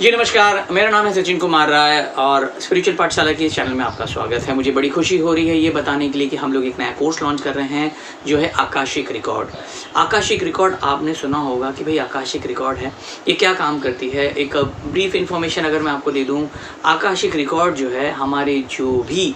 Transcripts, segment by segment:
जी नमस्कार, मेरा नाम है सचिन कुमार राय और स्पिरिचुअल पाठशाला के इस चैनल में आपका स्वागत है। मुझे बड़ी खुशी हो रही है ये बताने के लिए कि हम लोग एक नया कोर्स लॉन्च कर रहे हैं जो है आकाशिक रिकॉर्ड। आकाशिक रिकॉर्ड आपने सुना होगा कि भाई आकाशिक रिकॉर्ड है, ये क्या काम करती है। एक ब्रीफ इन्फॉर्मेशन अगर मैं आपको दे दूँ, आकाशिक रिकॉर्ड जो है हमारे जो भी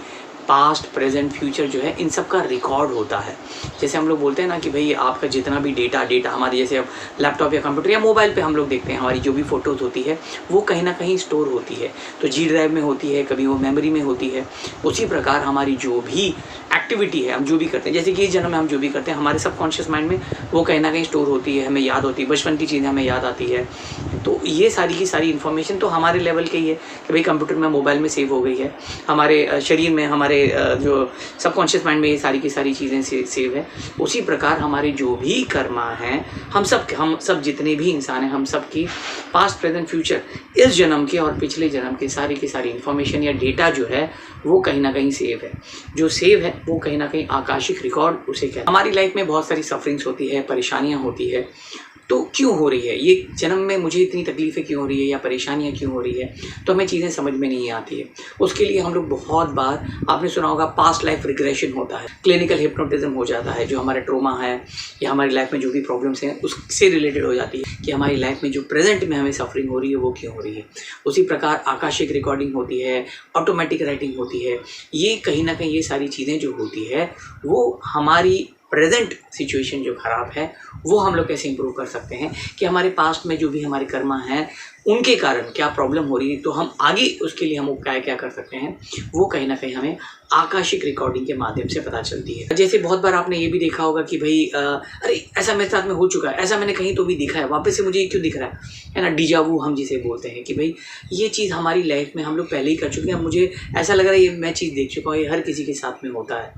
पास्ट प्रेजेंट फ्यूचर जो है इन सब का रिकॉर्ड होता है। जैसे हम लोग बोलते हैं ना कि भाई आपका जितना भी डेटा हमारे जैसे अब लैपटॉप या कंप्यूटर या मोबाइल पे हम लोग देखते हैं, हमारी जो भी फ़ोटोज़ होती है वो कहीं ना कहीं स्टोर होती है, तो जी ड्राइव में होती है, कभी वो मेमोरी में होती है। उसी प्रकार हमारी जो भी एक्टिविटी है, हम जो भी करते हैं, जैसे कि इस जन्म में हम जो भी करते हैं हमारे सबकॉन्शियस माइंड में वो कहीं ना कहीं स्टोर होती है, हमें याद होती है, बचपन की चीज़ें हमें याद आती है। तो ये सारी की सारी इन्फॉर्मेशन तो हमारे लेवल की ही है कि भाई कंप्यूटर में, मोबाइल में सेव हो गई है, हमारे शरीर में, हमारे जो सबकॉन्शियस माइंड में ये सारी की सारी चीज़ें सेव है। उसी प्रकार हमारे जो भी कर्मा हैं, हम सब जितने भी इंसान हैं, हम सब की पास्ट प्रेजेंट फ्यूचर इस जन्म के और पिछले जन्म के सारी की सारी इन्फॉर्मेशन या डेटा जो है वो कहीं ना कहीं सेव है। जो सेव है वो कहीं ना कहीं आकाशिक रिकॉर्ड उसे कहते हैं। हमारी लाइफ में बहुत सारी सफरिंग्स होती है, परेशानियाँ होती है, तो क्यों हो रही है ये जन्म में, मुझे इतनी तकलीफ़ें क्यों हो रही है या परेशानियाँ क्यों हो रही है, तो हमें चीज़ें समझ में नहीं आती है। उसके लिए हम लोग बहुत बार, आपने सुना होगा, पास्ट लाइफ रिग्रेशन होता है, क्लिनिकल हिप्नोटिज्म हो जाता है, जो हमारा ट्रोमा है या हमारी लाइफ में जो भी प्रॉब्लम्स हैं उससे रिलेटेड हो जाती है कि हमारी लाइफ में जो प्रेजेंट में हमें सफरिंग हो रही है वो क्यों हो रही है। उसी प्रकार आकाशिक रिकॉर्डिंग होती है, ऑटोमेटिक राइटिंग होती है। ये कहीं ना कहीं ये सारी चीज़ें जो होती है वो हमारी प्रेजेंट सिचुएशन जो ख़राब है वो हम लोग कैसे इंप्रूव कर सकते हैं, कि हमारे पास्ट में जो भी हमारे कर्मा हैं उनके कारण क्या प्रॉब्लम हो रही है, तो हम आगे उसके लिए हम उपाय क्या कर सकते हैं, वो कहीं ना कहीं हमें आकाशिक रिकॉर्डिंग के माध्यम से पता चलती है। जैसे बहुत बार आपने ये भी देखा होगा कि भाई अरे ऐसा मेरे साथ में हो चुका है, ऐसा मैंने कहीं तो भी दिखा है, वापस से मुझे ये क्यों दिख रहा है ना, डिजावू हम जिसे बोलते हैं कि भाई ये चीज़ हमारी लाइफ में हम लोग पहले ही कर चुके हैं, मुझे ऐसा लग रहा है ये मैं चीज़ देख चुका हूँ, ये हर किसी के साथ में होता है।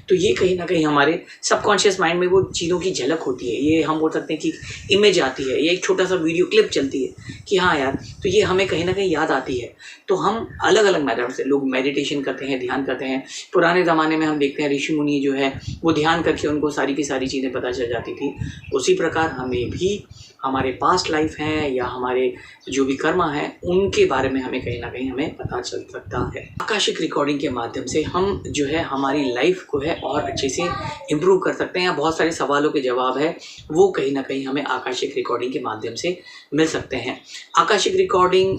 तो ये कहीं ना कहीं हमारे सबकॉन्शियस माइंड में वो चीज़ों की झलक होती है, ये हम बोल सकते हैं कि इमेज आती है, ये एक छोटा सा वीडियो क्लिप चलती है कि हाँ यार, तो ये हमें कहीं ना कहीं याद आती है। तो हम अलग अलग मेथड से लोग मेडिटेशन करते हैं, ध्यान करते हैं। पुराने ज़माने में हम देखते हैं ऋषि मुनि जो है वो ध्यान करके उनको सारी की सारी चीज़ें पता चल जाती थी। उसी प्रकार हमें भी हमारे पास्ट लाइफ हैं या हमारे जो भी कर्मा हैं उनके बारे में हमें कहीं ना कहीं हमें पता चल सकता है। आकाशिक रिकॉर्डिंग के माध्यम से हम जो है हमारी लाइफ को है और अच्छे से इम्प्रूव कर सकते हैं, या बहुत सारे सवालों के जवाब है वो कहीं ना कहीं हमें आकाशिक रिकॉर्डिंग के माध्यम से मिल सकते हैं। आकाशिक रिकॉर्डिंग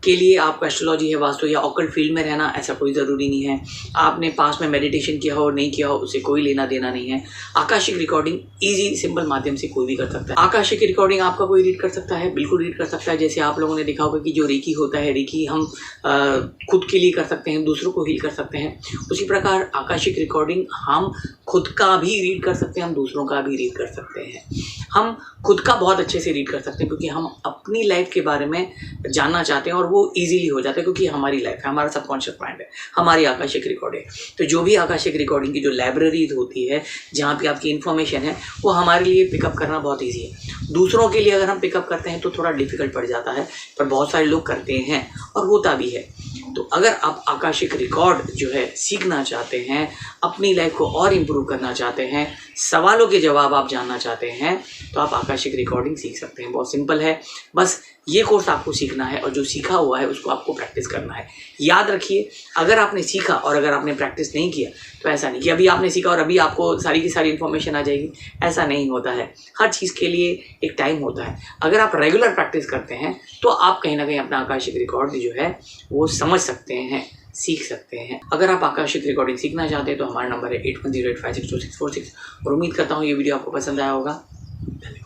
के लिए आपका एस्ट्रोलॉजी है, वास्तु या ऑकल्ट फील्ड में रहना ऐसा कोई ज़रूरी नहीं है। आपने पास में मेडिटेशन किया हो और नहीं किया हो उससे कोई लेना देना नहीं है। आकाशिक रिकॉर्डिंग इजी सिंपल माध्यम से कोई भी कर सकता है। आकाशिक रिकॉर्डिंग आपका कोई रीड कर सकता है, बिल्कुल रीड कर सकता है। जैसे आप लोगों ने देखा होगा कि जो रेकी होता है, रेकी हम खुद के लिए कर सकते हैं, दूसरों को हील कर सकते हैं। उसी प्रकार आकाशिक रिकॉर्डिंग हम खुद का भी रीड कर सकते हैं, हम दूसरों का भी रीड कर सकते हैं। हम खुद का बहुत अच्छे से रीड कर सकते हैं क्योंकि हम अपनी लाइफ के बारे में जानना चाहते हैं और वो इजीली हो जाता है क्योंकि हमारी लाइफ है, हमारा सबकॉन्शियस माइंड है, हमारी आकाशिक रिकॉर्ड है। तो जो भी आकाशिक रिकॉर्डिंग की जो लाइब्रेरीज होती है जहाँ पे आपकी इन्फॉर्मेशन है वो हमारे लिए पिकअप करना बहुत ईजी है। दूसरों के लिए अगर हम पिकअप करते हैं तो थोड़ा डिफिकल्ट पड़ जाता है, पर बहुत सारे लोग करते हैं और होता भी है। तो अगर आप आकाशिक रिकॉर्ड जो है सीखना चाहते हैं, अपनी लाइफ को और इम्प्रूव करना चाहते हैं, सवालों के जवाब आप जानना चाहते हैं, तो आप आकाशिक रिकॉर्डिंग सीख सकते हैं। बहुत सिंपल है, बस ये कोर्स आपको सीखना है और जो सीखा हुआ है उसको आपको प्रैक्टिस करना है। याद रखिए, अगर आपने सीखा और अगर आपने प्रैक्टिस नहीं किया तो ऐसा नहीं कि अभी आपने सीखा और अभी आपको सारी की सारी इन्फॉर्मेशन आ जाएगी, ऐसा नहीं होता है। हर चीज़ के लिए एक टाइम होता है। अगर आप रेगुलर प्रैक्टिस करते हैं तो आप कहीं ना कहीं अपना आकाशिक रिकॉर्ड जो है वो समझ सकते हैं, सीख सकते हैं। अगर आप आकाशिक रिकॉर्डिंग सीखना चाहते हैं तो हमारा नंबर है 8108562646 और उम्मीद करता हूँ ये वीडियो आपको पसंद आया होगा। धन्यवाद।